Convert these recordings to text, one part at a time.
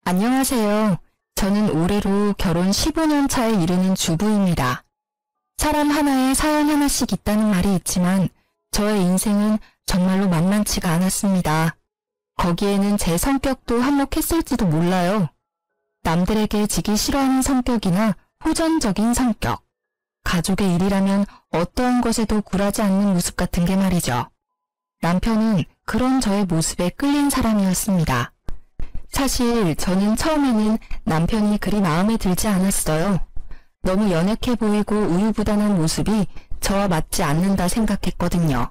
안녕하세요. 저는 올해로 결혼 15년 차에 이르는 주부입니다. 사람 하나에 사연 하나씩 있다는 말이 있지만 저의 인생은 정말로 만만치가 않았습니다. 거기에는 제 성격도 한몫했을지도 몰라요. 남들에게 지기 싫어하는 성격이나 호전적인 성격, 가족의 일이라면 어떠한 것에도 굴하지 않는 모습 같은 게 말이죠. 남편은 그런 저의 모습에 끌린 사람이었습니다. 사실 저는 처음에는 남편이 그리 마음에 들지 않았어요. 너무 연약해 보이고 우유부단한 모습이 저와 맞지 않는다 생각했거든요.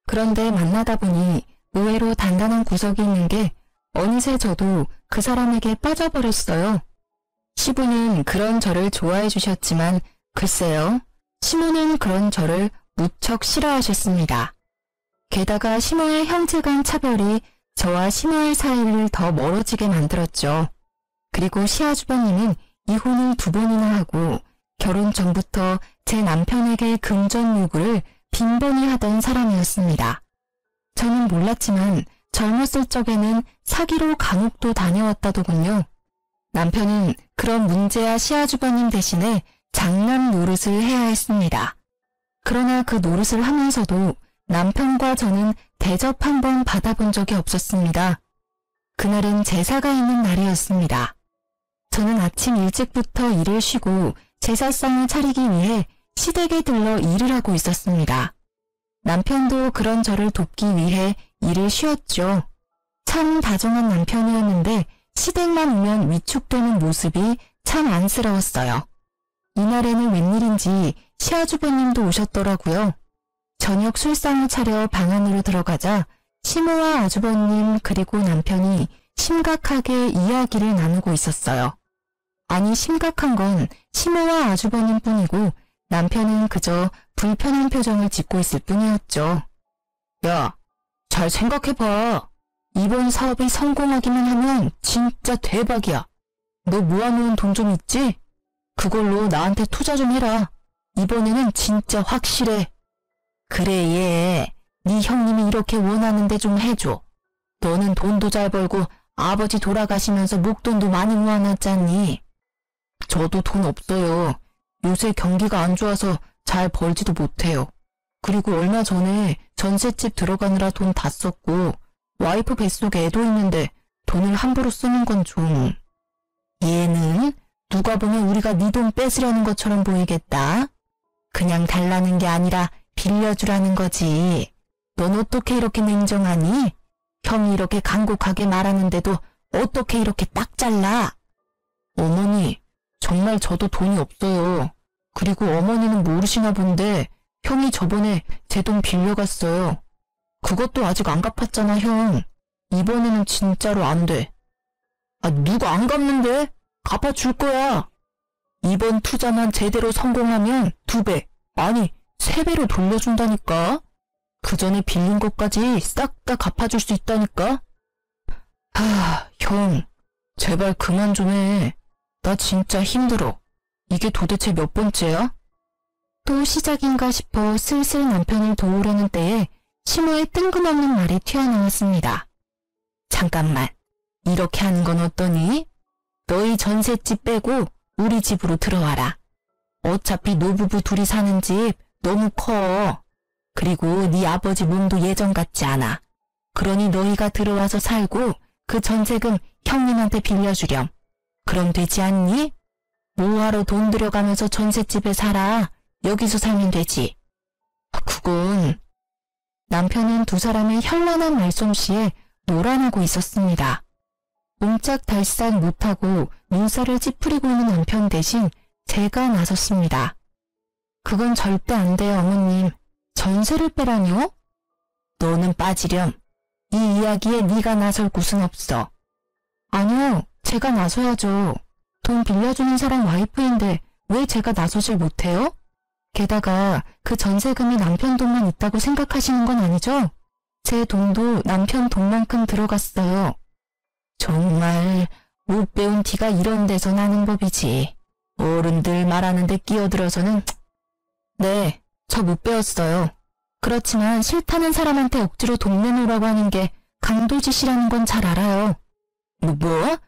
그런데 만나다 보니 의외로 단단한 구석이 있는 게 어느새 저도 그 사람에게 빠져버렸어요. 시부는 그런 저를 좋아해 주셨지만 글쎄요, 시모는 그런 저를 무척 싫어하셨습니다. 게다가 시모의 형제 간 차별이 저와 시모의 사이를 더 멀어지게 만들었죠. 그리고 시아주버님은 이혼을 2번이나 하고 결혼 전부터 제 남편에게 금전 요구를 빈번히 하던 사람이었습니다. 저는 몰랐지만 젊었을 적에는 사기로 감옥도 다녀왔다더군요. 남편은 그런 문제야 시아주버님 대신에 장남 노릇을 해야 했습니다. 그러나 그 노릇을 하면서도 남편과 저는 대접 한 번 받아본 적이 없었습니다. 그날은 제사가 있는 날이었습니다. 저는 아침 일찍부터 일을 쉬고 제사상을 차리기 위해 시댁에 들러 일을 하고 있었습니다. 남편도 그런 저를 돕기 위해 일을 쉬었죠. 참 다정한 남편이었는데 시댁만 오면 위축되는 모습이 참 안쓰러웠어요. 이날에는 웬일인지 시아주버님도 오셨더라고요. 저녁 술상을 차려 방 안으로 들어가자 시모와 아주버님 그리고 남편이 심각하게 이야기를 나누고 있었어요. 아니, 심각한 건 시모와 아주버님 뿐이고 남편은 그저 불편한 표정을 짓고 있을 뿐이었죠. 야, 잘 생각해봐. 이번 사업이 성공하기만 하면 진짜 대박이야. 너 모아놓은 돈 좀 있지? 그걸로 나한테 투자 좀 해라. 이번에는 진짜 확실해. 그래, 얘. 네 형님이 이렇게 원하는데 좀 해줘. 너는 돈도 잘 벌고 아버지 돌아가시면서 목돈도 많이 모아놨잖니. 저도 돈 없어요. 요새 경기가 안 좋아서 잘 벌지도 못해요. 그리고 얼마 전에 전셋집 들어가느라 돈 다 썼고 와이프 뱃속에 애도 있는데 돈을 함부로 쓰는 건 좀... 얘는 누가 보면 우리가 네 돈 뺏으려는 것처럼 보이겠다. 그냥 달라는 게 아니라 빌려주라는 거지. 넌 어떻게 이렇게 냉정하니? 형이 이렇게 간곡하게 말하는데도 어떻게 이렇게 딱 잘라? 어머니, 정말 저도 돈이 없어요. 그리고 어머니는 모르시나 본데 형이 저번에 제 돈 빌려갔어요. 그것도 아직 안 갚았잖아, 형. 이번에는 진짜로 안 돼. 아, 누가 안 갚는데? 갚아줄 거야. 이번 투자만 제대로 성공하면 2배, 아니 3배로 돌려준다니까. 그 전에 빌린 것까지 싹 다 갚아줄 수 있다니까. 형, 제발 그만 좀 해. 나 진짜 힘들어. 이게 도대체 몇 번째야? 또 시작인가 싶어 슬슬 남편을 도우려는 때에 시모의 뜬금없는 말이 튀어나왔습니다. 잠깐만, 이렇게 하는 건 어떠니? 너희 전셋집 빼고 우리 집으로 들어와라. 어차피 노부부 둘이 사는 집 너무 커. 그리고 네 아버지 몸도 예전 같지 않아. 그러니 너희가 들어와서 살고 그 전세금 형님한테 빌려주렴. 그럼 되지 않니? 뭐하러 돈 들여가면서 전셋집에 살아. 여기서 살면 되지. 그건... 남편은 두 사람의 현란한 말솜씨에 놀아나고 있었습니다. 옴짝달싹 못하고 눈살을 찌푸리고 있는 남편 대신 제가 나섰습니다. 그건 절대 안 돼요, 어머님. 전세를 빼라뇨? 너는 빠지렴. 이 이야기에 네가 나설 곳은 없어. 아니요, 제가 나서야죠. 돈 빌려주는 사람 와이프인데 왜 제가 나서질 못해요? 게다가 그 전세금이 남편 돈만 있다고 생각하시는 건 아니죠? 제 돈도 남편 돈만큼 들어갔어요. 정말 못 배운 티가 이런 데서 나는 법이지. 어른들 말하는데 끼어들어서는... 네, 저 못 배웠어요. 그렇지만 싫다는 사람한테 억지로 돈 내놓으라고 하는 게 강도짓이라는 건 잘 알아요. 뭐?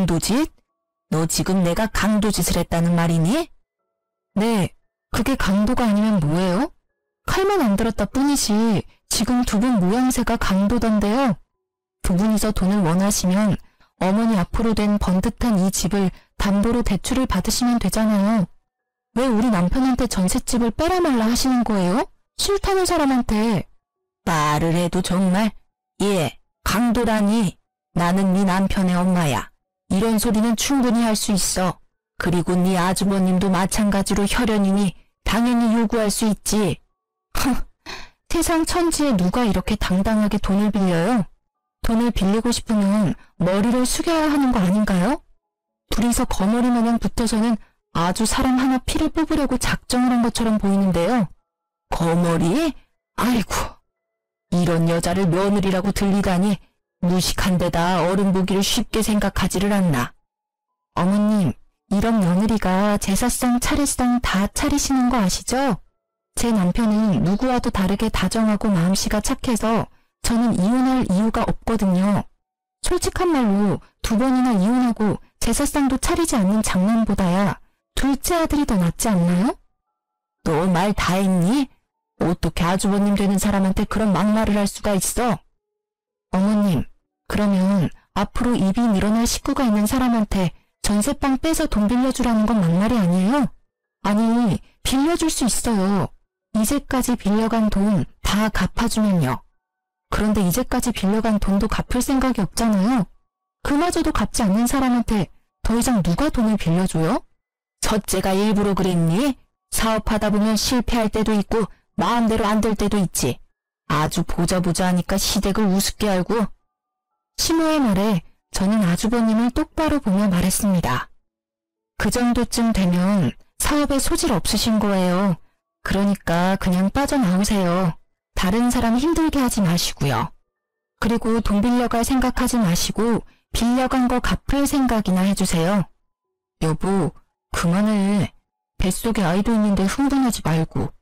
강도짓? 너 지금 내가 강도짓을 했다는 말이니? 네, 그게 강도가 아니면 뭐예요? 칼만 안 들었다 뿐이지 지금 두 분 모양새가 강도던데요. 두 분이서 돈을 원하시면 어머니 앞으로 된 번듯한 이 집을 담보로 대출을 받으시면 되잖아요. 왜 우리 남편한테 전셋집을 빼라 말라 하시는 거예요? 싫다는 사람한테. 말을 해도 정말. 예, 강도라니. 나는 네 남편의 엄마야. 이런 소리는 충분히 할 수 있어. 그리고 네 아주버님도 마찬가지로 혈연이니 당연히 요구할 수 있지. 세상 천지에 누가 이렇게 당당하게 돈을 빌려요? 돈을 빌리고 싶으면 머리를 숙여야 하는 거 아닌가요? 둘이서 거머리 마냥 붙어서는 아주 사람 하나 피를 뽑으려고 작정을 한 것처럼 보이는데요. 거머리? 아이고, 이런 여자를 며느리라고 들리다니 무식한 데다 어른 보기를 쉽게 생각하지를 않나. 어머님, 이런 며느리가 제사상 차례상 다 차리시는 거 아시죠? 제 남편은 누구와도 다르게 다정하고 마음씨가 착해서 저는 이혼할 이유가 없거든요. 솔직한 말로 두 번이나 이혼하고 제사상도 차리지 않는 장남보다야 둘째 아들이 더 낫지 않나요? 너 말 다 했니? 어떻게 아주버님 되는 사람한테 그런 막말을 할 수가 있어? 어머님, 그러면 앞으로 입이 늘어날 식구가 있는 사람한테 전세방 빼서 돈 빌려주라는 건 막말이 아니에요? 아니, 빌려줄 수 있어요. 이제까지 빌려간 돈 다 갚아주면요. 그런데 이제까지 빌려간 돈도 갚을 생각이 없잖아요. 그마저도 갚지 않는 사람한테 더 이상 누가 돈을 빌려줘요? 첫째가 일부러 그랬니? 사업하다 보면 실패할 때도 있고 마음대로 안 될 때도 있지. 아주 보자 하니까 시댁을 우습게 알고. 시모의 말에 저는 아주버님을 똑바로 보며 말했습니다. 그 정도쯤 되면 사업에 소질 없으신 거예요. 그러니까 그냥 빠져나오세요. 다른 사람 힘들게 하지 마시고요. 그리고 돈 빌려갈 생각하지 마시고 빌려간 거 갚을 생각이나 해주세요. 여보, 그만해. 뱃속에 아이도 있는데 흥분하지 말고.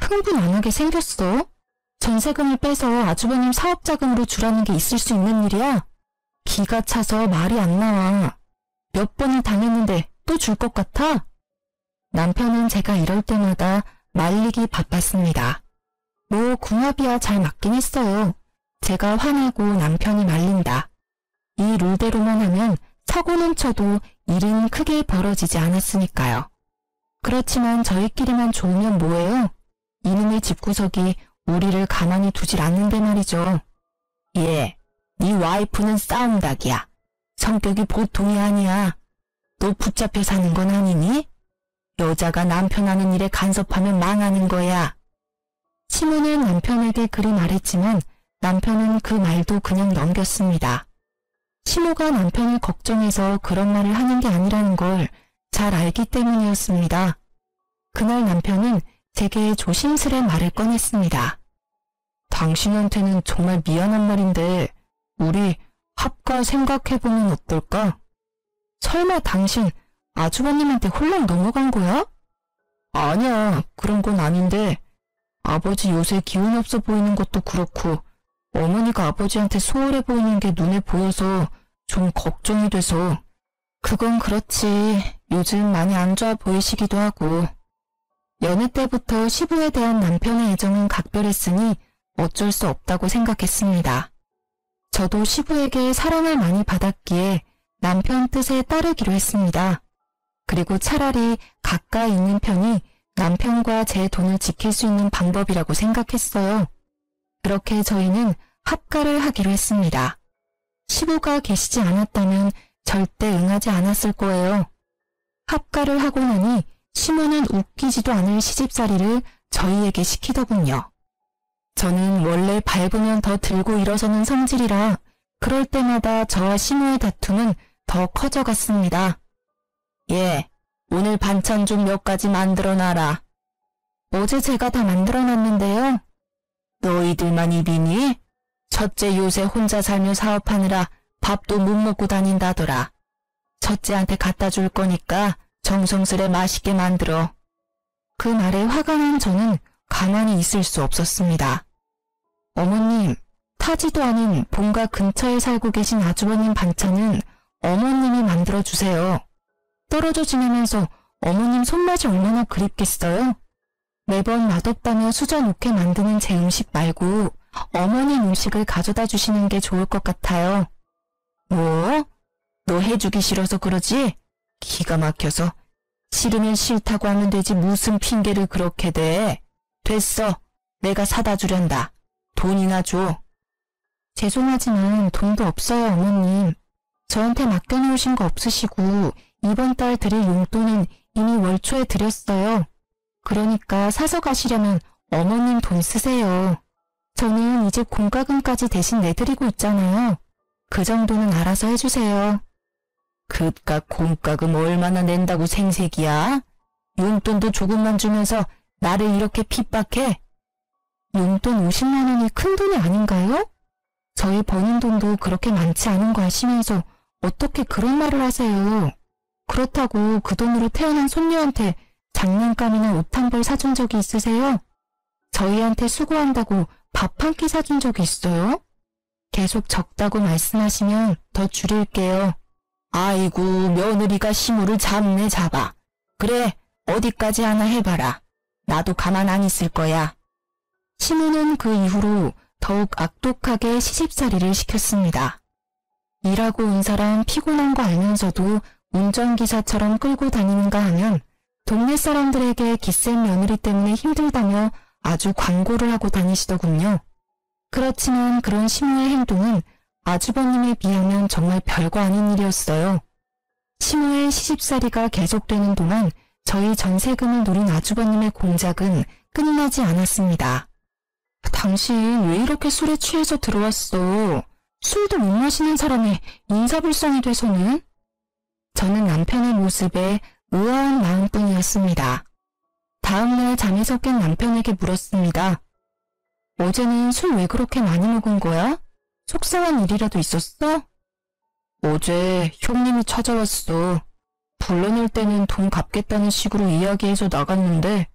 흥분 안 하게 생겼어? 전세금을 빼서 아주버님 사업자금으로 주라는 게 있을 수 있는 일이야? 기가 차서 말이 안 나와. 몇 번을 당했는데 또 줄 것 같아? 남편은 제가 이럴 때마다 말리기 바빴습니다. 뭐 궁합이야 잘 맞긴 했어요. 제가 화내고 남편이 말린다. 이 룰대로만 하면 사고는 쳐도 일은 크게 벌어지지 않았으니까요. 그렇지만 저희끼리만 좋으면 뭐예요? 이놈의 집구석이 우리를 가만히 두질 않는데 말이죠. 예, 네 와이프는 싸움닭이야. 성격이 보통이 아니야. 너 붙잡혀 사는 건 아니니? 여자가 남편 하는 일에 간섭하면 망하는 거야. 시모는 남편에게 그리 말했지만 남편은 그 말도 그냥 넘겼습니다. 시모가 남편을 걱정해서 그런 말을 하는 게 아니라는 걸 잘 알기 때문이었습니다. 그날 남편은 제게 조심스레 말을 꺼냈습니다. 당신한테는 정말 미안한 말인데 우리 합가 생각해보면 어떨까? 설마 당신 아주버님한테 홀랑 넘어간 거야? 아니야, 그런 건 아닌데 아버지 요새 기운 없어 보이는 것도 그렇고 어머니가 아버지한테 소홀해 보이는 게 눈에 보여서 좀 걱정이 돼서. 그건 그렇지. 요즘 많이 안 좋아 보이시기도 하고. 연애 때부터 시부에 대한 남편의 애정은 각별했으니 어쩔 수 없다고 생각했습니다. 저도 시부에게 사랑을 많이 받았기에 남편 뜻에 따르기로 했습니다. 그리고 차라리 가까이 있는 편이 남편과 제 돈을 지킬 수 있는 방법이라고 생각했어요. 그렇게 저희는 합가를 하기로 했습니다. 시부가 계시지 않았다면 절대 응하지 않았을 거예요. 합가를 하고 나니 시모는 웃기지도 않을 시집살이를 저희에게 시키더군요. 저는 원래 밟으면 더 들고 일어서는 성질이라 그럴 때마다 저와 시모의 다툼은 더 커져갔습니다. 예, 오늘 반찬 좀 몇 가지 만들어놔라. 어제 제가 다 만들어놨는데요. 너희들만 입이니? 첫째 요새 혼자 살며 사업하느라 밥도 못 먹고 다닌다더라. 첫째한테 갖다 줄 거니까 정성스레 맛있게 만들어. 그 말에 화가 난 저는 가만히 있을 수 없었습니다. 어머님, 타지도 않은 본가 근처에 살고 계신 아주버님 반찬은 어머님이 만들어주세요. 떨어져 지내면서 어머님 손맛이 얼마나 그립겠어요? 매번 맛없다며 수저놓게 만드는 제 음식 말고 어머님 음식을 가져다 주시는 게 좋을 것 같아요. 뭐? 너 해주기 싫어서 그러지? 기가 막혀서. 싫으면 싫다고 하면 되지 무슨 핑계를 그렇게 대. 됐어. 내가 사다 주련다. 돈이나 줘. 죄송하지만 돈도 없어요, 어머님. 저한테 맡겨놓으신 거 없으시고 이번 달 드릴 용돈은 이미 월초에 드렸어요. 그러니까 사서 가시려면 어머님 돈 쓰세요. 저는 이제 공과금까지 대신 내드리고 있잖아요. 그 정도는 알아서 해주세요. 그깟 공과금 얼마나 낸다고 생색이야? 용돈도 조금만 주면서 나를 이렇게 핍박해? 용돈 50만 원이 큰 돈이 아닌가요? 저희 버는 돈도 그렇게 많지 않은 거 아시면서 어떻게 그런 말을 하세요? 그렇다고 그 돈으로 태어난 손녀한테 장난감이나 옷 한 벌 사준 적이 있으세요? 저희한테 수고한다고 밥 한 끼 사준 적이 있어요? 계속 적다고 말씀하시면 더 줄일게요. 아이고, 며느리가 시무를 잡네 잡아. 그래, 어디까지 하나 해봐라. 나도 가만 안 있을 거야. 시무는 그 이후로 더욱 악독하게 시집살이를 시켰습니다. 일하고 온 사람 피곤한 거 알면서도 운전기사처럼 끌고 다니는가 하면 동네 사람들에게 기센 며느리 때문에 힘들다며 아주 광고를 하고 다니시더군요. 그렇지만 그런 시무의 행동은 아주버님에 비하면 정말 별거 아닌 일이었어요. 시무의 시집살이가 계속되는 동안 저희 전세금을 노린 아주버님의 공작은 끝나지 않았습니다. 당신 왜 이렇게 술에 취해서 들어왔어? 술도 못 마시는 사람이 인사불성이 돼서는? 저는 남편의 모습에 의아한 마음뿐이었습니다. 다음날 잠에서 깬 남편에게 물었습니다. 어제는 술 왜 그렇게 많이 먹은 거야? 속상한 일이라도 있었어? 어제 형님이 찾아왔어. 불러낼 때는 돈 갚겠다는 식으로 이야기해서 나갔는데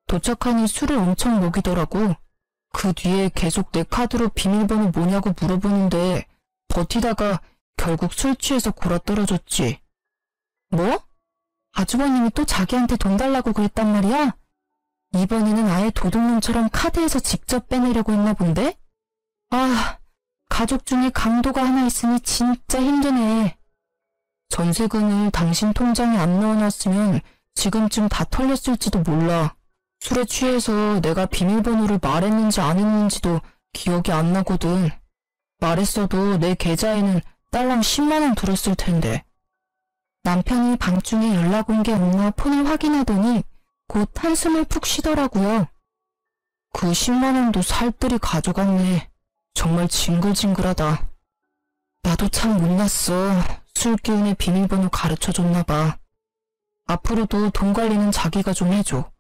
도착하니 술을 엄청 먹이더라고. 그 뒤에 계속 내 카드로 비밀번호 뭐냐고 물어보는데 버티다가 결국 술 취해서 골아떨어졌지. 뭐? 아주버님이 또 자기한테 돈 달라고 그랬단 말이야? 이번에는 아예 도둑놈처럼 카드에서 직접 빼내려고 했나 본데? 아, 가족 중에 강도가 하나 있으니 진짜 힘드네. 전세금을 당신 통장에 안 넣어놨으면 지금쯤 다 털렸을지도 몰라. 술에 취해서 내가 비밀번호를 말했는지 안 했는지도 기억이 안 나거든. 말했어도 내 계좌에는 딸랑 10만 원 들었을 텐데. 남편이 밤중에 연락 온 게 없나 폰을 확인하더니 곧 한숨을 푹 쉬더라고요. 그 10만 원도 살뜰히 가져갔네. 정말 징글징글하다. 나도 참 못났어. 술 기운에 비밀번호 가르쳐줬나 봐. 앞으로도 돈 관리는 자기가 좀 해줘.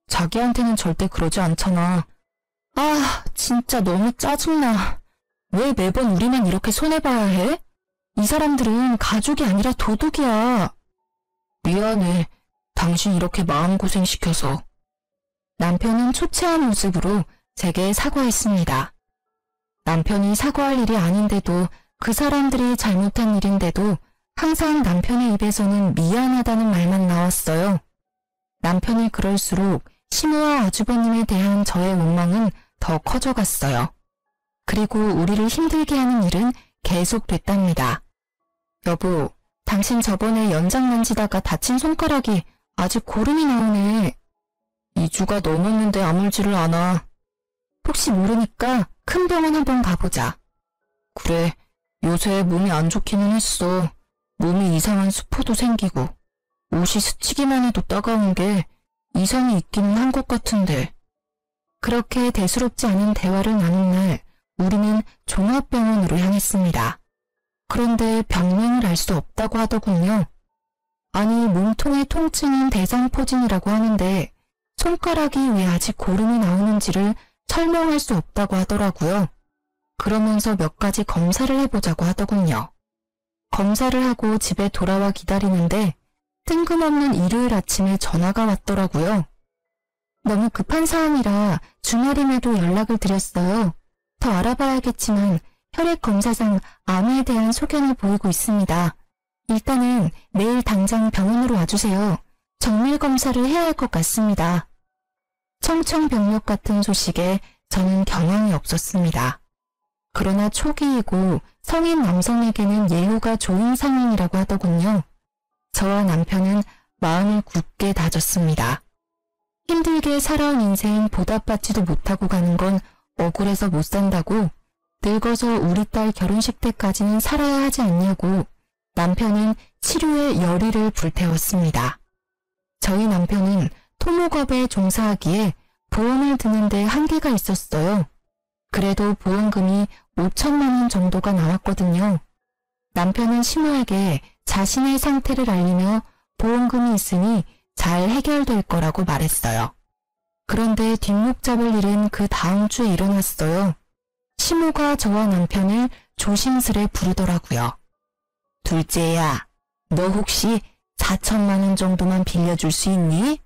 자기한테는 절대 그러지 않잖아. 아, 진짜 너무 짜증나. 왜 매번 우리만 이렇게 손해봐야 해? 이 사람들은 가족이 아니라 도둑이야. 미안해. 당신 이렇게 마음고생 시켜서. 남편은 초췌한 모습으로 제게 사과했습니다. 남편이 사과할 일이 아닌데도 그 사람들이 잘못한 일인데도 항상 남편의 입에서는 미안하다는 말만 나왔어요. 남편이 그럴수록 시무와 아주버님에 대한 저의 원망은 더 커져갔어요. 그리고 우리를 힘들게 하는 일은 계속됐답니다. 여보, 당신 저번에 연장 만지다가 다친 손가락이 아직 고름이 나오네. 2주가 넘었는데 아물지를 않아. 혹시 모르니까 큰 병원 한번 가보자. 그래, 요새 몸이 안 좋기는 했어. 몸이 이상한 수포도 생기고 옷이 스치기만 해도 따가운 게 이상이 있기는 한 것 같은데. 그렇게 대수롭지 않은 대화를 나눈 날 우리는 종합병원으로 향했습니다. 그런데 병명을 알 수 없다고 하더군요. 아니, 몸통의 통증은 대상포진이라고 하는데 손가락이 왜 아직 고름이 나오는지를 설명할 수 없다고 하더라고요. 그러면서 몇 가지 검사를 해보자고 하더군요. 검사를 하고 집에 돌아와 기다리는데 뜬금없는 일요일 아침에 전화가 왔더라고요. 너무 급한 사안이라 주말임에도 연락을 드렸어요. 더 알아봐야겠지만 혈액 검사상 암에 대한 소견을 보이고 있습니다. 일단은 내일 당장 병원으로 와주세요. 정밀 검사를 해야 할 것 같습니다. 청청병력 같은 소식에 저는 경황이 없었습니다. 그러나 초기이고 성인 남성에게는 예후가 좋은 상황이라고 하더군요. 저와 남편은 마음을 굳게 다졌습니다. 힘들게 살아온 인생 보답받지도 못하고 가는 건 억울해서 못 산다고, 늙어서 우리 딸 결혼식 때까지는 살아야 하지 않냐고 남편은 치료에 열의를 불태웠습니다. 저희 남편은 토목업에 종사하기에 보험을 드는데 한계가 있었어요. 그래도 보험금이 5천만 원 정도가 나왔거든요. 남편은 시모에게 자신의 상태를 알리며 보험금이 있으니 잘 해결될 거라고 말했어요. 그런데 뒷목 잡을 일은 그 다음 주에 일어났어요. 시모가 저와 남편을 조심스레 부르더라고요. 둘째야, 너 혹시 4천만 원 정도만 빌려줄 수 있니?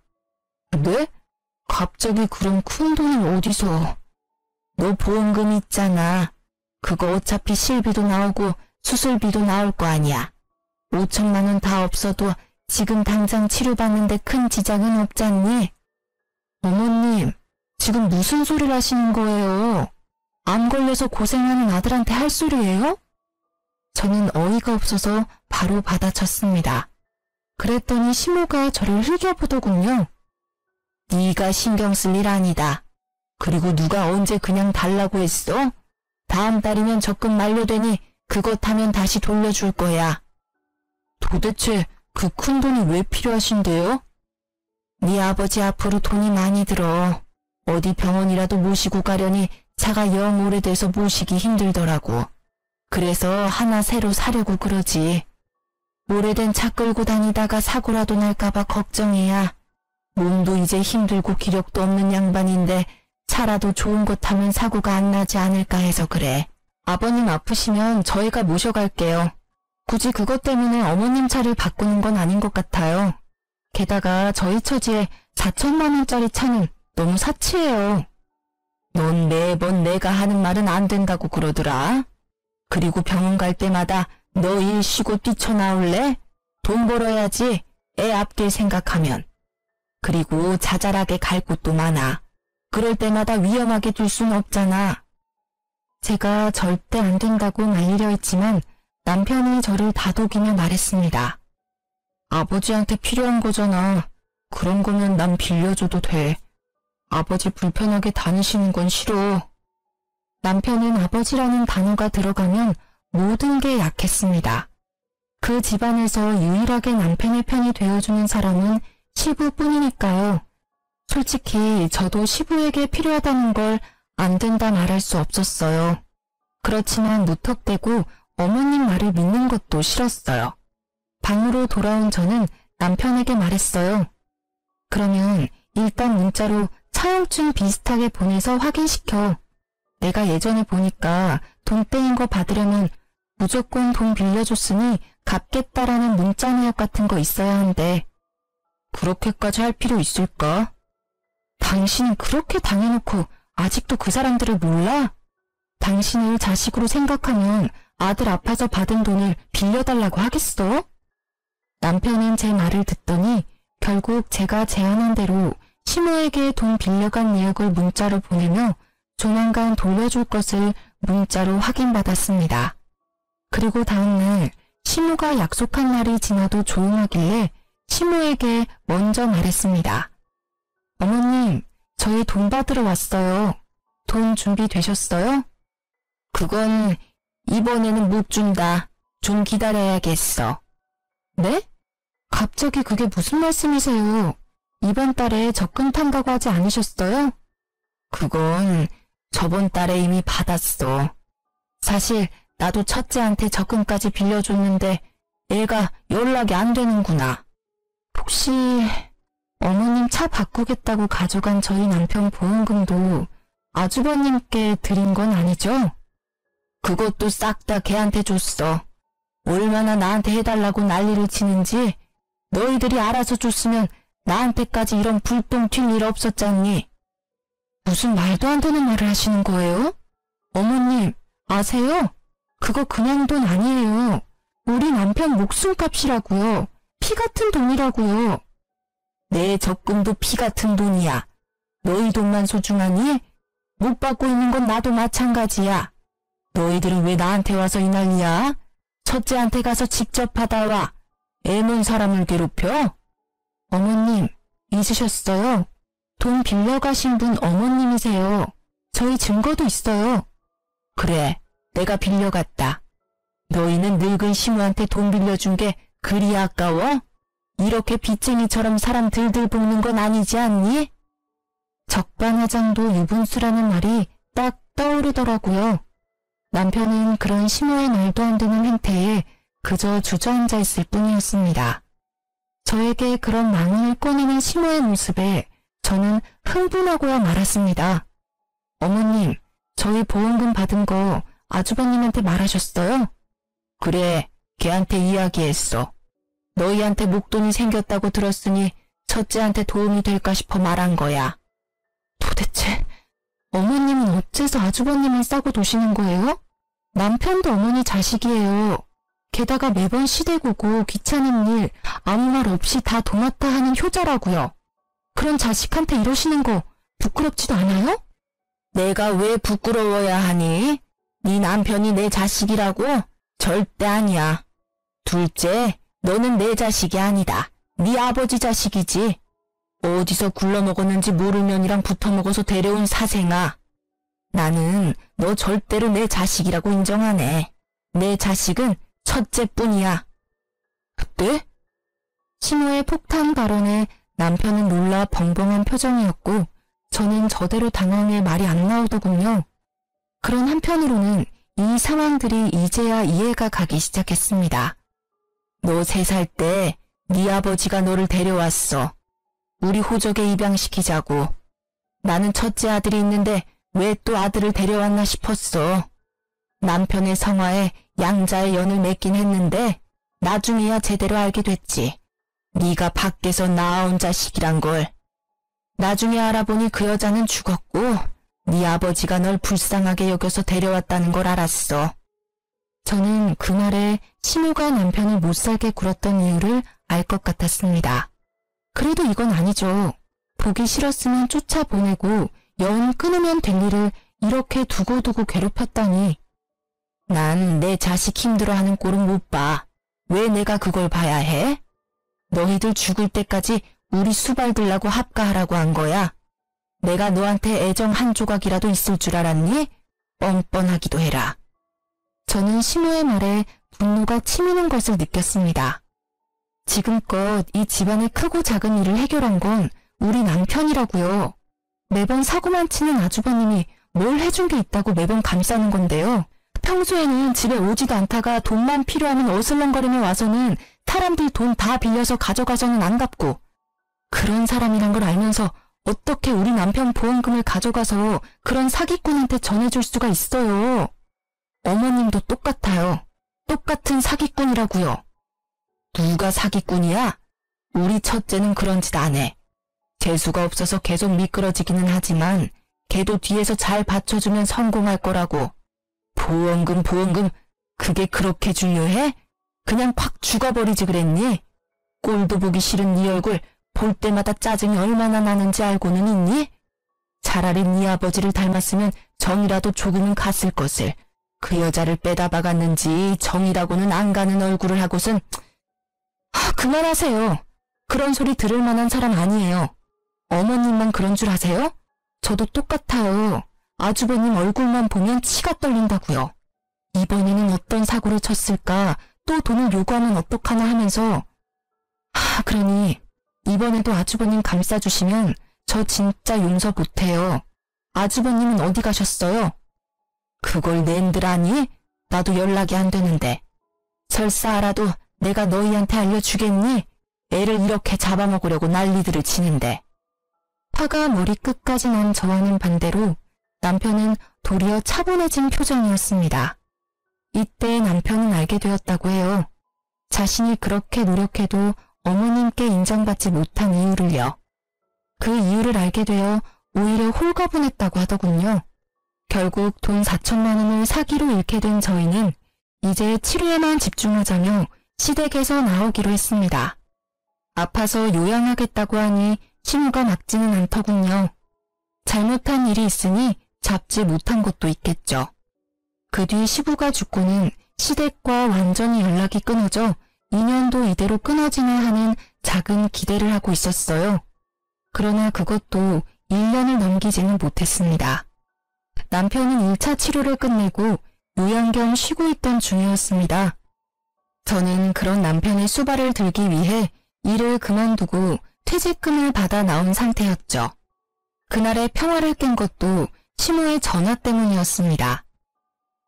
네? 갑자기 그런 큰 돈을 어디서? 너 보험금 있잖아. 그거 어차피 실비도 나오고 수술비도 나올 거 아니야. 5천만 원 다 없어도 지금 당장 치료받는데 큰 지장은 없잖니? 어머님, 지금 무슨 소리를 하시는 거예요? 암 걸려서 고생하는 아들한테 할 소리예요? 저는 어이가 없어서 바로 받아쳤습니다. 그랬더니 시모가 저를 흘겨보더군요. 네가 신경 쓸 일 아니다. 그리고 누가 언제 그냥 달라고 했어? 다음 달이면 적금 만료되니 그것 하면 다시 돌려줄 거야. 도대체 그 큰 돈이 왜 필요하신데요? 네 아버지 앞으로 돈이 많이 들어. 어디 병원이라도 모시고 가려니 차가 영 오래돼서 모시기 힘들더라고. 그래서 하나 새로 사려고 그러지. 오래된 차 끌고 다니다가 사고라도 날까봐 걱정이야. 몸도 이제 힘들고 기력도 없는 양반인데 차라도 좋은 것 타면 사고가 안 나지 않을까 해서 그래. 아버님 아프시면 저희가 모셔갈게요. 굳이 그것 때문에 어머님 차를 바꾸는 건 아닌 것 같아요. 게다가 저희 처지에 4천만 원짜리 차는 너무 사치해요. 넌 매번 내가 하는 말은 안 된다고 그러더라. 그리고 병원 갈 때마다 너 일 쉬고 뛰쳐나올래? 돈 벌어야지, 애 앞길 생각하면. 그리고 자잘하게 갈 곳도 많아. 그럴 때마다 위험하게 둘 순 없잖아. 제가 절대 안 된다고 말리려 했지만 남편이 저를 다독이며 말했습니다. 아버지한테 필요한 거잖아. 그런 거면 난 빌려줘도 돼. 아버지 불편하게 다니시는 건 싫어. 남편은 아버지라는 단어가 들어가면 모든 게 약했습니다. 그 집안에서 유일하게 남편의 편이 되어주는 사람은 시부뿐이니까요. 솔직히 저도 시부에게 필요하다는 걸 안 된다 말할 수 없었어요. 그렇지만 무턱대고 어머님 말을 믿는 것도 싫었어요. 방으로 돌아온 저는 남편에게 말했어요. 그러면 일단 문자로 차용증 비슷하게 보내서 확인시켜. 내가 예전에 보니까 돈 떼인 거 받으려면 무조건 돈 빌려줬으니 갚겠다라는 문자 내역 같은 거 있어야 한대. 그렇게까지 할 필요 있을까? 당신은 그렇게 당해놓고 아직도 그 사람들을 몰라? 당신을 자식으로 생각하면 아들 아파서 받은 돈을 빌려달라고 하겠어? 남편은 제 말을 듣더니 결국 제가 제안한 대로 시모에게 돈 빌려간 내역을 문자로 보내며 조만간 돌려줄 것을 문자로 확인받았습니다. 그리고 다음날 시모가 약속한 날이 지나도 조용하길래 시모에게 먼저 말했습니다. 어머님, 저희 돈 받으러 왔어요. 돈 준비되셨어요? 그건 이번에는 못 준다. 좀 기다려야겠어. 네? 갑자기 그게 무슨 말씀이세요? 이번 달에 적금 탄다고 하지 않으셨어요? 그건 저번 달에 이미 받았어. 사실 나도 첫째한테 적금까지 빌려줬는데 애가 연락이 안 되는구나. 혹시 어머님 차 바꾸겠다고 가져간 저희 남편 보험금도 아주버님께 드린 건 아니죠? 그것도 싹 다 걔한테 줬어. 얼마나 나한테 해달라고 난리를 치는지 너희들이 알아서 줬으면 나한테까지 이런 불똥 튈 일 없었잖니. 무슨 말도 안 되는 말을 하시는 거예요? 어머님, 아세요? 그거 그냥 돈 아니에요. 우리 남편 목숨값이라고요. 피 같은 돈이라고요. 내 적금도 피 같은 돈이야. 너희 돈만 소중하니? 못 받고 있는 건 나도 마찬가지야. 너희들은 왜 나한테 와서 이 난리야? 첫째한테 가서 직접 받아와. 애먼 사람을 괴롭혀? 어머님, 잊으셨어요? 돈 빌려가신 분 어머님이세요. 저희 증거도 있어요. 그래, 내가 빌려갔다. 너희는 늙은 시무한테 돈 빌려준 게 그리 아까워? 이렇게 빚쟁이처럼 사람 들들 볶는 건 아니지 않니? 적반하장도 유분수라는 말이 딱 떠오르더라고요. 남편은 그런 시모의 말도 안 되는 행태에 그저 주저앉아 있을 뿐이었습니다. 저에게 그런 망언을 꺼내는 시모의 모습에 저는 흥분하고야 말았습니다. 어머님, 저희 보험금 받은 거 아주버님한테 말하셨어요? 그래, 걔한테 이야기했어. 너희한테 목돈이 생겼다고 들었으니 첫째한테 도움이 될까 싶어 말한 거야. 도대체 어머님은 어째서 아주버님을 싸고 도시는 거예요? 남편도 어머니 자식이에요. 게다가 매번 시대고고 귀찮은 일 아무 말 없이 다 도맡아 하는 효자라고요. 그런 자식한테 이러시는 거 부끄럽지도 않아요? 내가 왜 부끄러워야 하니? 네 남편이 내 자식이라고? 절대 아니야. 둘째, 너는 내 자식이 아니다. 네 아버지 자식이지. 어디서 굴러먹었는지 모르면이랑 붙어먹어서 데려온 사생아. 나는 너 절대로 내 자식이라고 인정 안 해. 내 자식은 첫째뿐이야. 네? 시모의 폭탄 발언에 남편은 놀라 벙벙한 표정이었고 저는 저대로 당황해 말이 안 나오더군요. 그런 한편으로는 이 상황들이 이제야 이해가 가기 시작했습니다. 너 3살 때 네 아버지가 너를 데려왔어. 우리 호적에 입양시키자고. 나는 첫째 아들이 있는데 왜 또 아들을 데려왔나 싶었어. 남편의 성화에 양자의 연을 맺긴 했는데 나중에야 제대로 알게 됐지. 네가 밖에서 낳아온 자식이란 걸. 나중에 알아보니 그 여자는 죽었고 네 아버지가 널 불쌍하게 여겨서 데려왔다는 걸 알았어. 저는 그 말에 시모가 남편을 못살게 굴었던 이유를 알 것 같았습니다. 그래도 이건 아니죠. 보기 싫었으면 쫓아보내고 연 끊으면 될 일을 이렇게 두고두고 괴롭혔다니. 난 내 자식 힘들어하는 꼴은 못 봐. 왜 내가 그걸 봐야 해? 너희들 죽을 때까지 우리 수발 들라고 합가하라고 한 거야. 내가 너한테 애정 한 조각이라도 있을 줄 알았니? 뻔뻔하기도 해라. 저는 시모의 말에 분노가 치미는 것을 느꼈습니다. 지금껏 이 집안의 크고 작은 일을 해결한 건 우리 남편이라고요. 매번 사고만 치는 아주버님이 뭘 해준 게 있다고 매번 감싸는 건데요. 평소에는 집에 오지도 않다가 돈만 필요하면 어슬렁거리며 와서는 사람들 돈 다 빌려서 가져가서는 안 갚고, 그런 사람이란 걸 알면서 어떻게 우리 남편 보험금을 가져가서 그런 사기꾼한테 전해줄 수가 있어요. 어머님도 똑같아요. 똑같은 사기꾼이라고요. 누가 사기꾼이야? 우리 첫째는 그런 짓 안 해. 재수가 없어서 계속 미끄러지기는 하지만 걔도 뒤에서 잘 받쳐주면 성공할 거라고. 보험금 그게 그렇게 중요해? 그냥 팍 죽어버리지 그랬니? 꼴도 보기 싫은 네 얼굴 볼 때마다 짜증이 얼마나 나는지 알고는 있니? 차라리 네 아버지를 닮았으면 정이라도 조금은 갔을 것을. 그 여자를 빼다 박았는지 정이라고는 안 가는 얼굴을 하고선. 그만하세요. 그런 소리 들을 만한 사람 아니에요. 어머님만 그런 줄 아세요? 저도 똑같아요. 아주버님 얼굴만 보면 치가 떨린다고요. 이번에는 어떤 사고를 쳤을까, 또 돈을 요구하면 어떡하나 하면서. 그러니 이번에도 아주버님 감싸주시면 저 진짜 용서 못해요. 아주버님은 어디 가셨어요? 그걸 낸들 아니? 나도 연락이 안 되는데. 설사 알아도 내가 너희한테 알려주겠니? 애를 이렇게 잡아먹으려고 난리들을 치는데. 화가 머리끝까지 난 저와는 반대로 남편은 도리어 차분해진 표정이었습니다. 이때 남편은 알게 되었다고 해요. 자신이 그렇게 노력해도 어머님께 인정받지 못한 이유를요. 그 이유를 알게 되어 오히려 홀가분했다고 하더군요. 결국 돈 4천만 원을 사기로 잃게 된 저희는 이제 치료에만 집중하자며 시댁에서 나오기로 했습니다. 아파서 요양하겠다고 하니 시무가 막지는 않더군요. 잘못한 일이 있으니 잡지 못한 것도 있겠죠. 그 뒤 시부가 죽고는 시댁과 완전히 연락이 끊어져 2년도 이대로 끊어지나 하는 작은 기대를 하고 있었어요. 그러나 그것도 1년을 넘기지는 못했습니다. 남편은 1차 치료를 끝내고 요양 겸 쉬고 있던 중이었습니다. 저는 그런 남편의 수발을 들기 위해 일을 그만두고 퇴직금을 받아 나온 상태였죠. 그날의 평화를 깬 것도 시모의 전화 때문이었습니다.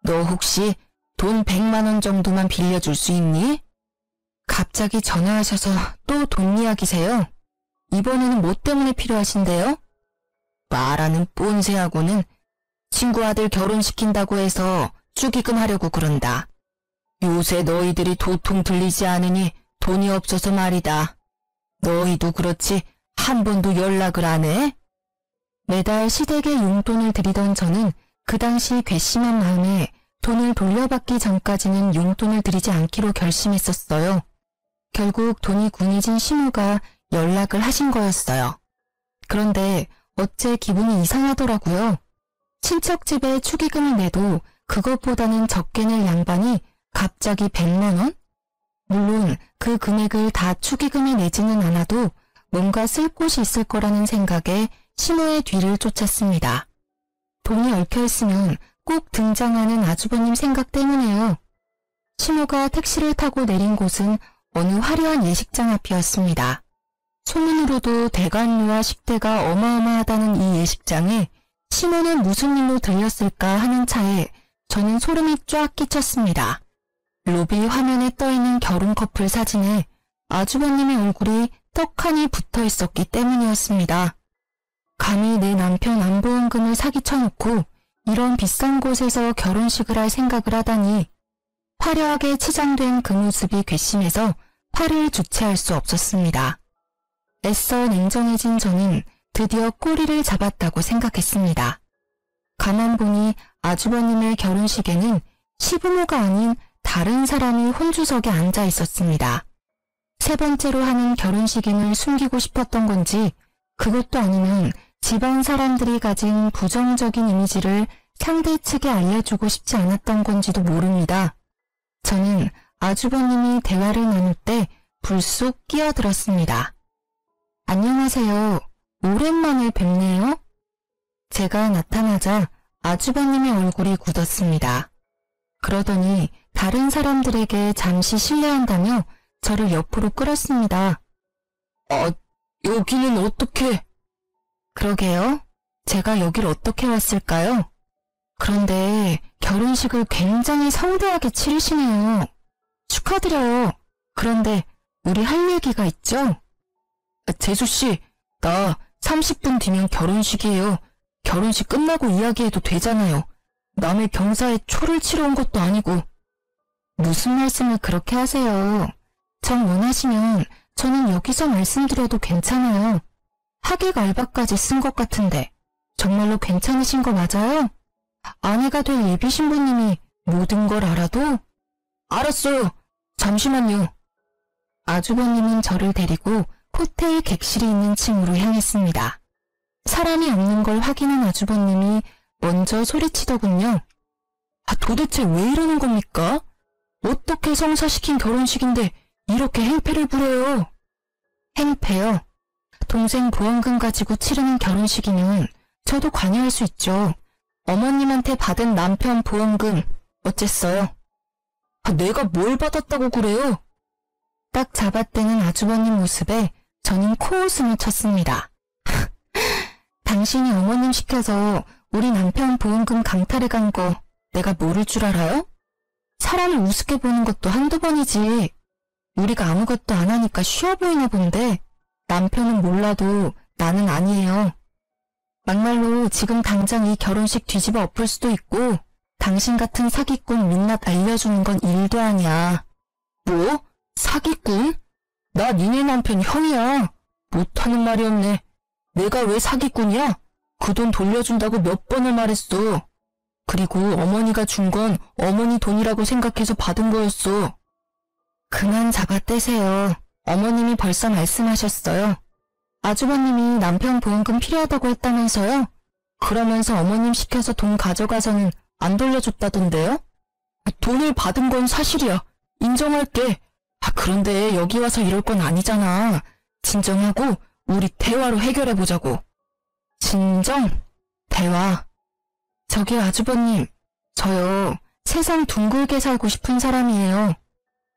너 혹시 돈 100만 원 정도만 빌려줄 수 있니? 갑자기 전화하셔서 또 돈 이야기세요? 이번에는 뭐 때문에 필요하신데요? 말하는 꼰세하고는 친구 아들 결혼시킨다고 해서 축의금 하려고 그런다. 요새 너희들이 도통 들리지 않으니 돈이 없어서 말이다. 너희도 그렇지 한 번도 연락을 안 해? 매달 시댁에 용돈을 드리던 저는 그 당시 괘씸한 마음에 돈을 돌려받기 전까지는 용돈을 드리지 않기로 결심했었어요. 결국 돈이 궁해진 시무가 연락을 하신 거였어요. 그런데 어째 기분이 이상하더라고요. 친척 집에 축의금을 내도 그것보다는 적게 낼 양반이 갑자기 100만 원? 물론 그 금액을 다 축의금에 내지는 않아도 뭔가 쓸 곳이 있을 거라는 생각에 시모의 뒤를 쫓았습니다. 돈이 얽혀있으면 꼭 등장하는 아주버님 생각 때문에요. 시모가 택시를 타고 내린 곳은 어느 화려한 예식장 앞이었습니다. 소문으로도 대관료와 식대가 어마어마하다는 이 예식장에 시모는 무슨 일로 들렸을까 하는 차에 저는 소름이 쫙 끼쳤습니다. 로비 화면에 떠있는 결혼 커플 사진에 아주버님의 얼굴이 떡하니 붙어 있었기 때문이었습니다. 감히 내 남편 안보험금을 사기쳐놓고 이런 비싼 곳에서 결혼식을 할 생각을 하다니 화려하게 치장된 그 모습이 괘씸해서 팔을 주체할 수 없었습니다. 애써 냉정해진 저는 드디어 꼬리를 잡았다고 생각했습니다. 가만 보니 아주버님의 결혼식에는 시부모가 아닌 다른 사람이 혼주석에 앉아 있었습니다. 세 번째로 하는 결혼식임을 숨기고 싶었던 건지 그것도 아니면 집안 사람들이 가진 부정적인 이미지를 상대 측에 알려주고 싶지 않았던 건지도 모릅니다. 저는 아주버님이 대화를 나눌 때 불쑥 끼어들었습니다. 안녕하세요. 오랜만에 뵙네요. 제가 나타나자 아주버님의 얼굴이 굳었습니다. 그러더니 다른 사람들에게 잠시 실례한다며 저를 옆으로 끌었습니다. 여기는 어떻게... 그러게요. 제가 여길 어떻게 왔을까요? 그런데 결혼식을 굉장히 성대하게 치르시네요. 축하드려요. 그런데 우리 할 얘기가 있죠? 재수씨, 나 30분 뒤면 결혼식이에요. 결혼식 끝나고 이야기해도 되잖아요. 남의 경사에 초를 치러 온 것도 아니고. 무슨 말씀을 그렇게 하세요. 정 원하시면 저는 여기서 말씀드려도 괜찮아요. 하객 알바까지 쓴 것 같은데 정말로 괜찮으신 거 맞아요? 아내가 될 예비 신부님이 모든 걸 알아도? 알았어요. 잠시만요. 아주버님은 저를 데리고 호텔 객실이 있는 층으로 향했습니다. 사람이 없는 걸 확인한 아주버님이 먼저 소리치더군요. 도대체 왜 이러는 겁니까? 어떻게 성사시킨 결혼식인데 이렇게 행패를 부려요? 행패요? 동생 보험금 가지고 치르는 결혼식이면 저도 관여할 수 있죠. 어머님한테 받은 남편 보험금 어쨌어요? 내가 뭘 받았다고 그래요? 딱 잡아떼는 아주버님 모습에 저는 코웃음을 쳤습니다. 당신이 어머님 시켜서 우리 남편 보험금 강탈해 간 거 내가 모를 줄 알아요? 사람을 우습게 보는 것도 한두 번이지. 우리가 아무것도 안 하니까 쉬워 보이나 본데 남편은 몰라도 나는 아니에요. 막말로 지금 당장 이 결혼식 뒤집어 엎을 수도 있고 당신 같은 사기꾼 민낯 알려주는 건 일도 아니야. 뭐? 사기꾼? 나 니네 남편 형이야. 못하는 말이 없네. 내가 왜 사기꾼이야? 그 돈 돌려준다고 몇 번을 말했어. 그리고 어머니가 준 건 어머니 돈이라고 생각해서 받은 거였어. 그만 잡아떼세요. 어머님이 벌써 말씀하셨어요. 아주버님이 남편 보험금 필요하다고 했다면서요? 그러면서 어머님 시켜서 돈 가져가서는 안 돌려줬다던데요? 돈을 받은 건 사실이야. 인정할게. 그런데 여기 와서 이럴 건 아니잖아. 진정하고 우리 대화로 해결해보자고. 진정? 대화. 저기 아주버님, 저요. 세상 둥글게 살고 싶은 사람이에요.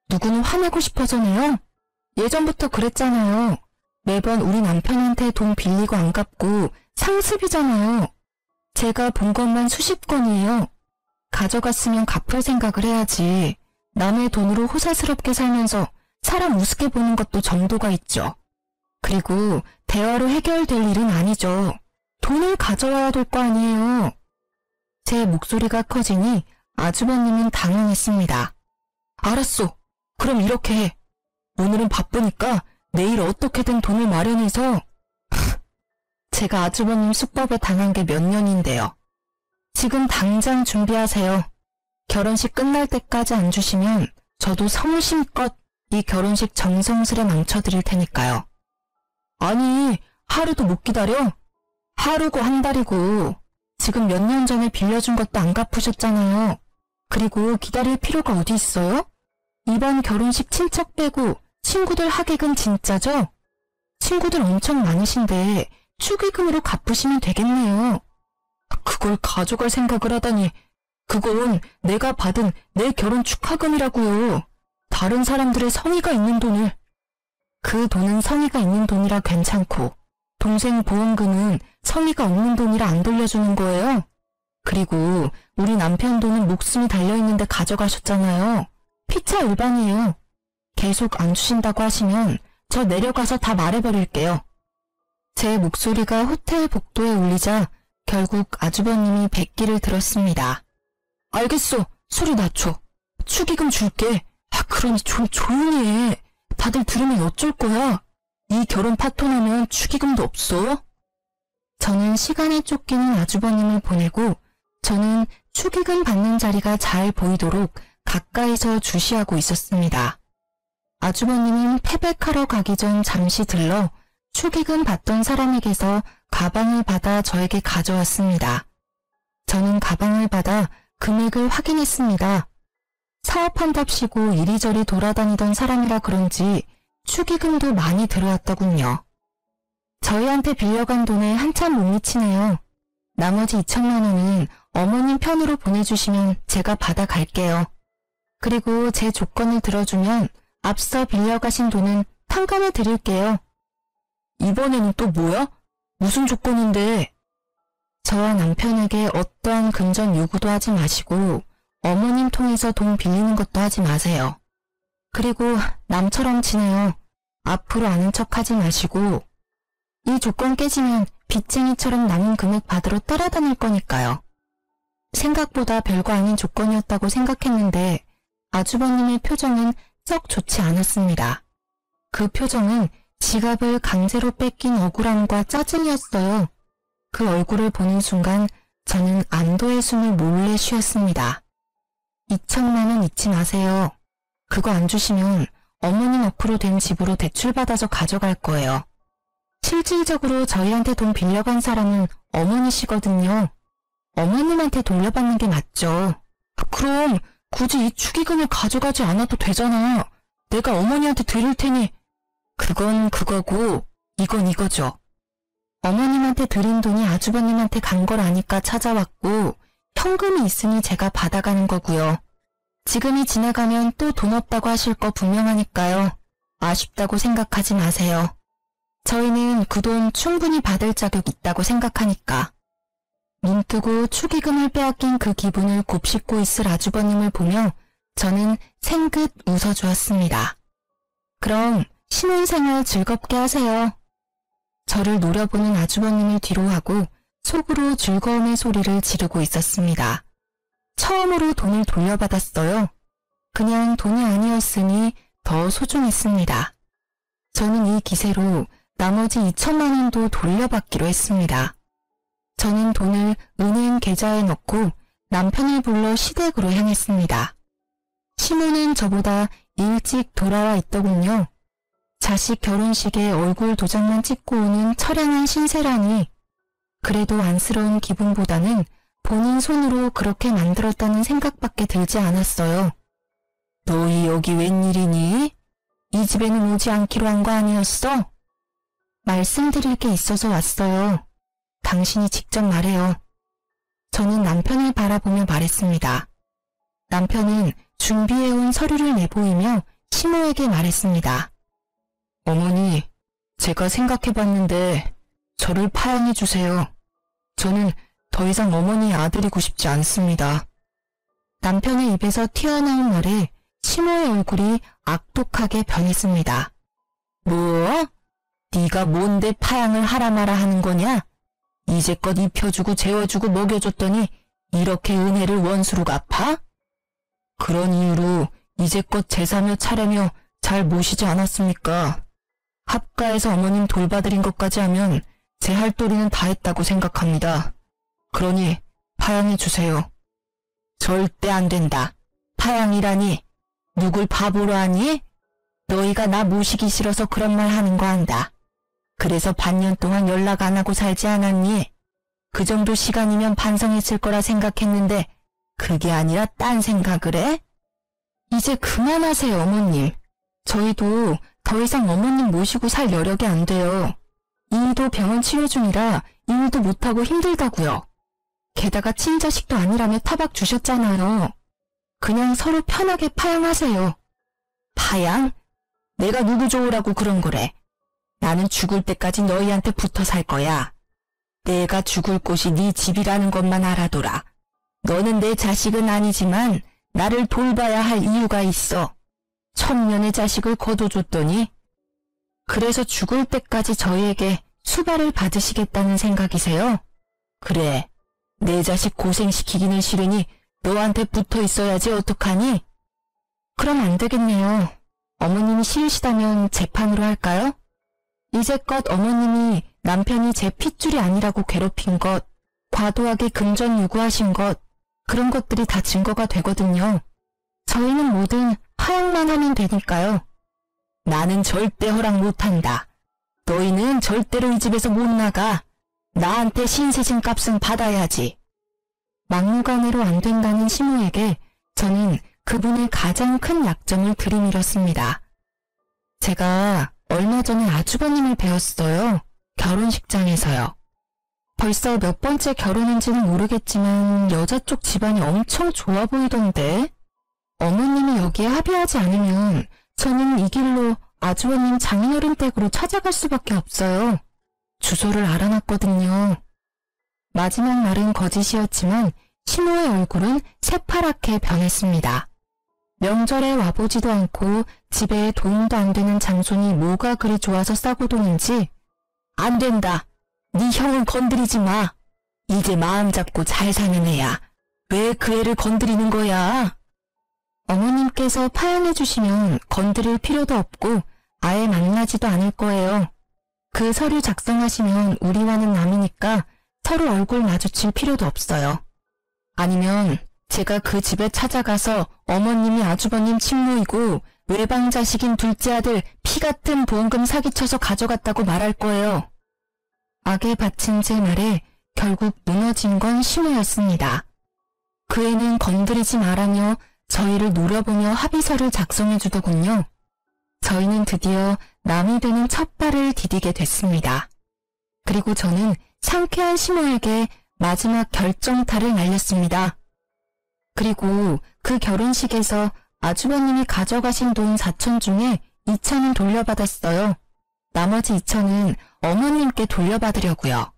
누구는 화내고 싶어서네요. 예전부터 그랬잖아요. 매번 우리 남편한테 돈 빌리고 안 갚고 상습이잖아요. 제가 본 것만 수십 건이에요. 가져갔으면 갚을 생각을 해야지. 남의 돈으로 호사스럽게 살면서 사람 우습게 보는 것도 정도가 있죠. 그리고 대화로 해결될 일은 아니죠. 돈을 가져와야 될 거 아니에요. 제 목소리가 커지니 아주버님은 당황했습니다. 알았어. 그럼 이렇게 해. 오늘은 바쁘니까 내일 어떻게든 돈을 마련해서. 제가 아주버님 수법에 당한 게 몇 년인데요. 지금 당장 준비하세요. 결혼식 끝날 때까지 안 주시면 저도 성심껏 이 결혼식 정성스레 망쳐드릴 테니까요. 아니, 하루도 못 기다려? 하루고 한 달이고 지금 몇 년 전에 빌려준 것도 안 갚으셨잖아요. 그리고 기다릴 필요가 어디 있어요? 이번 결혼식 친척 빼고 친구들 하객은 진짜죠? 친구들 엄청 많으신데 축의금으로 갚으시면 되겠네요. 그걸 가져갈 생각을 하다니. 그건 내가 받은 내 결혼 축하금이라고요. 다른 사람들의 성의가 있는 돈을. 그 돈은 성의가 있는 돈이라 괜찮고 동생 보험금은 성의가 없는 돈이라 안 돌려주는 거예요. 그리고 우리 남편 돈은 목숨이 달려있는데 가져가셨잖아요. 피차일반이에요. 계속 안 주신다고 하시면 저 내려가서 다 말해버릴게요. 제 목소리가 호텔 복도에 울리자 결국 아주버님이 백기를 들었습니다. 알겠어. 소리 낮춰. 축의금 줄게. 그러니 좀 조용히 해. 다들 들으면 어쩔 거야. 이 결혼 파토나면 축의금도 없어. 저는 시간에 쫓기는 아주버님을 보내고 저는 축의금 받는 자리가 잘 보이도록 가까이서 주시하고 있었습니다. 아주버님은 패백하러 가기 전 잠시 들러 축의금 받던 사람에게서 가방을 받아 저에게 가져왔습니다. 저는 가방을 받아 금액을 확인했습니다. 사업한답시고 이리저리 돌아다니던 사람이라 그런지 축의금도 많이 들어왔더군요. 저희한테 빌려간 돈에 한참 못 미치네요. 나머지 2천만 원은 어머님 편으로 보내주시면 제가 받아갈게요. 그리고 제 조건을 들어주면 앞서 빌려가신 돈은 탕감해 드릴게요. 이번에는 또 뭐야? 무슨 조건인데? 저와 남편에게 어떠한 금전 요구도 하지 마시고 어머님 통해서 돈 빌리는 것도 하지 마세요. 그리고 남처럼 지내요. 앞으로 아는 척 하지 마시고 이 조건 깨지면 빚쟁이처럼 남은 금액 받으러 따라다닐 거니까요. 생각보다 별거 아닌 조건이었다고 생각했는데 아주버님의 표정은 썩 좋지 않았습니다. 그 표정은 지갑을 강제로 뺏긴 억울함과 짜증이었어요. 그 얼굴을 보는 순간 저는 안도의 숨을 몰래 쉬었습니다. 2천만 원 잊지 마세요. 그거 안 주시면 어머님 앞으로 된 집으로 대출받아서 가져갈 거예요. 실질적으로 저희한테 돈 빌려간 사람은 어머니시거든요. 어머님한테 돌려받는 게 맞죠. 그럼 굳이 이 축의금을 가져가지 않아도 되잖아. 내가 어머니한테 드릴 테니. 그건 그거고 이건 이거죠. 어머님한테 드린 돈이 아주버님한테 간 걸 아니까 찾아왔고 현금이 있으니 제가 받아가는 거고요. 지금이 지나가면 또 돈 없다고 하실 거 분명하니까요. 아쉽다고 생각하지 마세요. 저희는 그 돈 충분히 받을 자격 있다고 생각하니까. 눈 뜨고 축의금을 빼앗긴 그 기분을 곱씹고 있을 아주버님을 보며 저는 생긋 웃어주었습니다. 그럼 신혼생활 즐겁게 하세요. 저를 노려보는 아주버님을 뒤로하고 속으로 즐거움의 소리를 지르고 있었습니다. 처음으로 돈을 돌려받았어요. 그냥 돈이 아니었으니 더 소중했습니다. 저는 이 기세로 나머지 2천만 원도 돌려받기로 했습니다. 저는 돈을 은행 계좌에 넣고 남편을 불러 시댁으로 향했습니다. 시모는 저보다 일찍 돌아와 있더군요. 자식 결혼식에 얼굴 도장만 찍고 오는 처량한 신세라니 그래도 안쓰러운 기분보다는 본인 손으로 그렇게 만들었다는 생각밖에 들지 않았어요. 너희 여기 웬일이니? 이 집에는 오지 않기로 한 거 아니었어? 말씀드릴 게 있어서 왔어요. 당신이 직접 말해요. 저는 남편을 바라보며 말했습니다. 남편은 준비해온 서류를 내보이며 시모에게 말했습니다. 어머니, 제가 생각해봤는데 저를 파양해 주세요. 저는 더 이상 어머니의 아들이고 싶지 않습니다. 남편의 입에서 튀어나온 말에 시모의 얼굴이 악독하게 변했습니다. 뭐? 네가 뭔데 파양을 하라 마라 하는 거냐? 이제껏 입혀주고 재워주고 먹여줬더니 이렇게 은혜를 원수로 갚아? 그런 이유로 이제껏 제사며 차례며 잘 모시지 않았습니까? 합가에서 어머님 돌봐드린 것까지 하면 제 할 도리는 다 했다고 생각합니다. 그러니 파양해 주세요. 절대 안 된다. 파양이라니. 누굴 바보로 하니? 너희가 나 모시기 싫어서 그런 말 하는 거 안다. 그래서 반년 동안 연락 안 하고 살지 않았니? 그 정도 시간이면 반성했을 거라 생각했는데 그게 아니라 딴 생각을 해? 이제 그만하세요, 어머님. 저희도 더 이상 어머님 모시고 살 여력이 안 돼요. 이도 병원 치료 중이라 일도 못하고 힘들다고요. 게다가 친자식도 아니라며 타박 주셨잖아요. 그냥 서로 편하게 파양하세요. 파양? 내가 누구 좋으라고 그런 거래. 나는 죽을 때까지 너희한테 붙어 살 거야. 내가 죽을 곳이 네 집이라는 것만 알아둬라. 너는 내 자식은 아니지만 나를 돌봐야 할 이유가 있어. 천년의 자식을 거둬줬더니 그래서 죽을 때까지 저희에게 수발을 받으시겠다는 생각이세요? 그래, 내 자식 고생시키기는 싫으니 너한테 붙어 있어야지 어떡하니? 그럼 안 되겠네요. 어머님이 싫으시다면 재판으로 할까요? 이제껏 어머님이 남편이 제 핏줄이 아니라고 괴롭힌 것, 과도하게 금전 요구하신 것, 그런 것들이 다 증거가 되거든요. 저희는 뭐든 파양만 하면 되니까요. 나는 절대 허락 못한다. 너희는 절대로 이 집에서 못 나가. 나한테 신세진 값은 받아야지. 막무가내로 안 된다는 시모에게 저는 그분의 가장 큰 약점을 들이밀었습니다. 제가 얼마 전에 아주버님을 배웠어요. 결혼식장에서요. 벌써 몇 번째 결혼인지는 모르겠지만 여자 쪽 집안이 엄청 좋아 보이던데 어머님이 여기에 합의하지 않으면 저는 이 길로 아주버님 장인어른 댁으로 찾아갈 수밖에 없어요. 주소를 알아놨거든요. 마지막 말은 거짓이었지만 시모의 얼굴은 새파랗게 변했습니다. 명절에 와보지도 않고 집에 도움도 안 되는 장손이 뭐가 그리 좋아서 싸고 도는지 안 된다. 네 형은 건드리지 마. 이제 마음 잡고 잘 사는 애야. 왜 그 애를 건드리는 거야? 어머님께서 파양해 주시면 건드릴 필요도 없고 아예 만나지도 않을 거예요. 그 서류 작성하시면 우리와는 남이니까 서로 얼굴 마주칠 필요도 없어요. 아니면 제가 그 집에 찾아가서 어머님이 아주버님 친모이고 외방 자식인 둘째 아들 피 같은 보험금 사기쳐서 가져갔다고 말할 거예요. 악에 바친 제 말에 결국 무너진 건 시모였습니다. 그 애는 건드리지 말라며 저희를 노려보며 합의서를 작성해 주더군요. 저희는 드디어 남이 되는 첫 발을 디디게 됐습니다. 그리고 저는 상쾌한 시모에게 마지막 결정타를 날렸습니다. 그리고 그 결혼식에서 아주버님이 가져가신 돈 4천 중에 2천은 돌려받았어요. 나머지 2천은 어머님께 돌려받으려고요.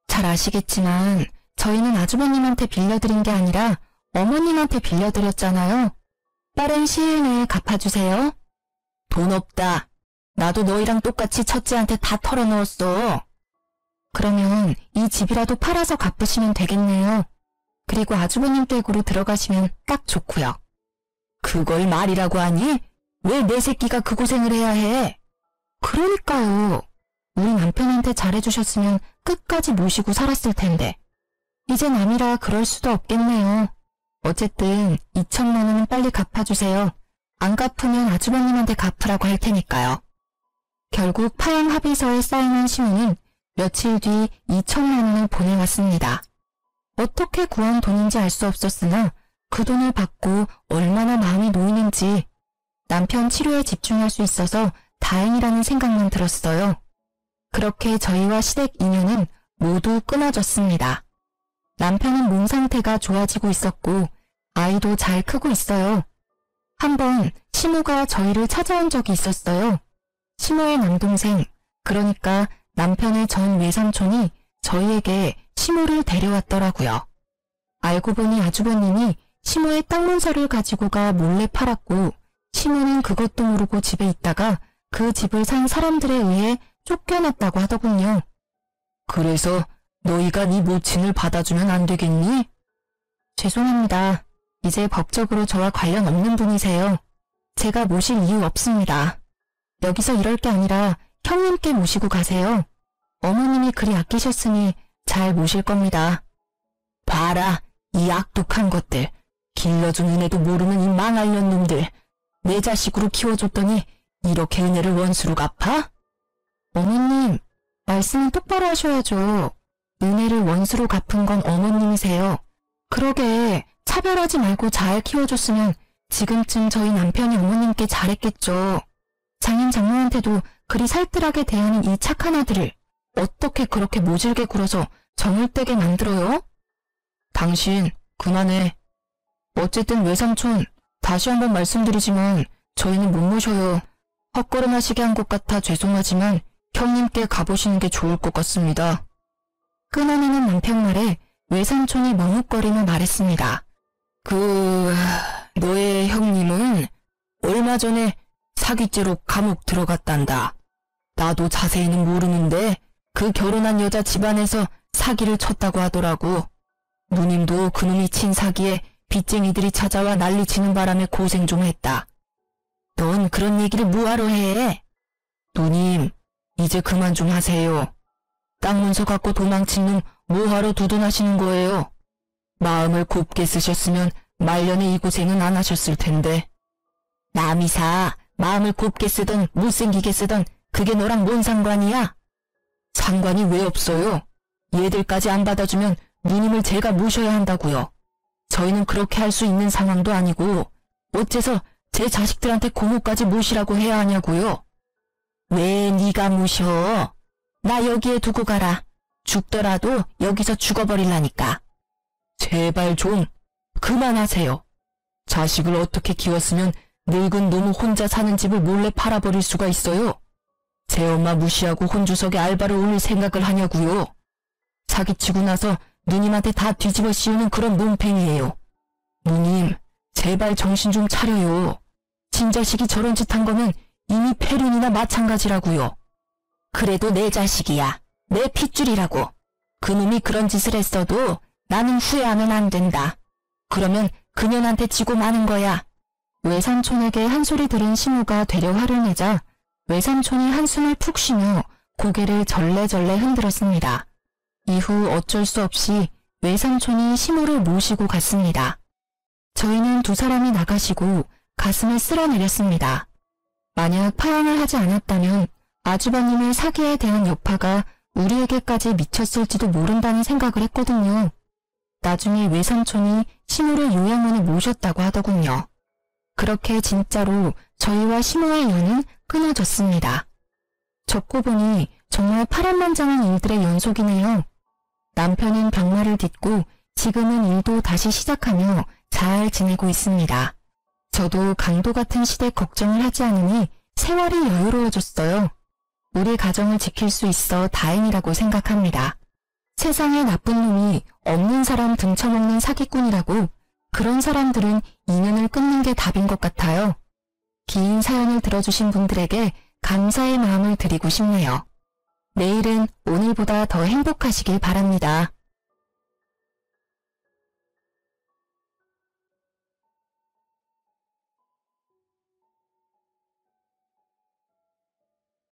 잘 아시겠지만 저희는 아주버님한테 빌려드린 게 아니라 어머님한테 빌려드렸잖아요. 빠른 시일 내에 갚아주세요. 돈 없다. 나도 너희랑 똑같이 첫째한테 다 털어넣었어. 그러면 이 집이라도 팔아서 갚으시면 되겠네요. 그리고 아주버님 댁으로 들어가시면 딱 좋고요. 그걸 말이라고 하니? 왜 내 새끼가 그 고생을 해야 해? 그러니까요. 우리 남편한테 잘해주셨으면 끝까지 모시고 살았을 텐데. 이제 남이라 그럴 수도 없겠네요. 어쨌든 2천만 원은 빨리 갚아주세요. 안 갚으면 아주버님한테 갚으라고 할 테니까요. 결국 파양 합의서에 사인한 시모는 며칠 뒤 2천만 원을 보내왔습니다. 어떻게 구한 돈인지 알 수 없었으나 그 돈을 받고 얼마나 마음이 놓이는지 남편 치료에 집중할 수 있어서 다행이라는 생각만 들었어요. 그렇게 저희와 시댁 인연은 모두 끊어졌습니다. 남편은 몸 상태가 좋아지고 있었고 아이도 잘 크고 있어요. 한번 시모가 저희를 찾아온 적이 있었어요. 시모의 남동생, 그러니까 남편의 전 외삼촌이 저희에게 시모를 데려왔더라고요. 알고 보니 아주버님이 시모의 땅 문서를 가지고 가 몰래 팔았고 시모는 그것도 모르고 집에 있다가 그 집을 산 사람들에 의해 쫓겨났다고 하더군요. 그래서 너희가 네 모친을 받아주면 안 되겠니? 죄송합니다. 이제 법적으로 저와 관련 없는 분이세요. 제가 모실 이유 없습니다. 여기서 이럴 게 아니라 형님께 모시고 가세요. 어머님이 그리 아끼셨으니 잘 모실 겁니다. 봐라, 이 악독한 것들. 길러준 은혜도 모르는 이 망할 년놈들. 내 자식으로 키워줬더니 이렇게 은혜를 원수로 갚아? 어머님, 말씀은 똑바로 하셔야죠. 은혜를 원수로 갚은 건 어머님이세요. 그러게 차별하지 말고 잘 키워줬으면 지금쯤 저희 남편이 어머님께 잘했겠죠. 장인 장모한테도 그리 살뜰하게 대하는 이 착한 아들을 어떻게 그렇게 모질게 굴어서 정을 떼게 만들어요? 당신 그만해. 어쨌든 외삼촌, 다시 한번 말씀드리지만 저희는 못 모셔요. 헛걸음하시게 한 것 같아 죄송하지만 형님께 가보시는 게 좋을 것 같습니다. 끊어내는 남편 말에 외삼촌이 머뭇거리며 말했습니다. 너의 형님은 얼마 전에 사기죄로 감옥 들어갔단다. 나도 자세히는 모르는데 그 결혼한 여자 집안에서 사기를 쳤다고 하더라고. 누님도 그놈이 친 사기에 빚쟁이들이 찾아와 난리치는 바람에 고생 좀 했다. 넌 그런 얘기를 뭐하러 해? 누님, 이제 그만 좀 하세요. 땅 문서 갖고 도망친 놈 뭐하러 두둔하시는 거예요? 마음을 곱게 쓰셨으면 말년에 이 고생은 안 하셨을 텐데. 남이사, 마음을 곱게 쓰든 못생기게 쓰든 그게 너랑 뭔 상관이야? 상관이 왜 없어요? 얘들까지 안 받아주면 누님을 제가 모셔야 한다고요. 저희는 그렇게 할 수 있는 상황도 아니고 어째서 제 자식들한테 고모까지 모시라고 해야 하냐고요. 왜 네가 모셔? 나 여기에 두고 가라. 죽더라도 여기서 죽어버릴라니까. 제발 좀 그만하세요. 자식을 어떻게 키웠으면 늙은 놈 혼자 사는 집을 몰래 팔아버릴 수가 있어요? 제 엄마 무시하고 혼주석에 알바를 올릴 생각을 하냐고요. 사기치고 나서 누님한테 다 뒤집어 씌우는 그런 몸팽이에요. 누님, 제발 정신 좀 차려요. 친자식이 저런 짓 한 거면 이미 폐륜이나 마찬가지라고요. 그래도 내 자식이야. 내 핏줄이라고. 그놈이 그런 짓을 했어도 나는 후회하면 안 된다. 그러면 그년한테 지고 마는 거야. 외삼촌에게 한 소리 들은 시모가 되려 화를 내자 외삼촌이 한숨을 푹 쉬며 고개를 절레절레 흔들었습니다. 이후 어쩔 수 없이 외삼촌이 시모를 모시고 갔습니다. 저희는 두 사람이 나가시고 가슴을 쓸어내렸습니다. 만약 파양을 하지 않았다면 아주버님의 사기에 대한 여파가 우리에게까지 미쳤을지도 모른다는 생각을 했거든요. 나중에 외삼촌이 시모를 요양원에 모셨다고 하더군요. 그렇게 진짜로 저희와 시모의 연은 끊어졌습니다. 적고 보니 정말 파란만장한 일들의 연속이네요. 남편은 병마를 딛고 지금은 일도 다시 시작하며 잘 지내고 있습니다. 저도 강도 같은 시댁 걱정을 하지 않으니 생활이 여유로워졌어요. 우리 가정을 지킬 수 있어 다행이라고 생각합니다. 세상에 나쁜 놈이 없는 사람 등쳐먹는 사기꾼이라고 그런 사람들은 인연을 끊는 게 답인 것 같아요. 긴 사연을 들어주신 분들에게 감사의 마음을 드리고 싶네요. 내일은 오늘보다 더 행복하시길 바랍니다.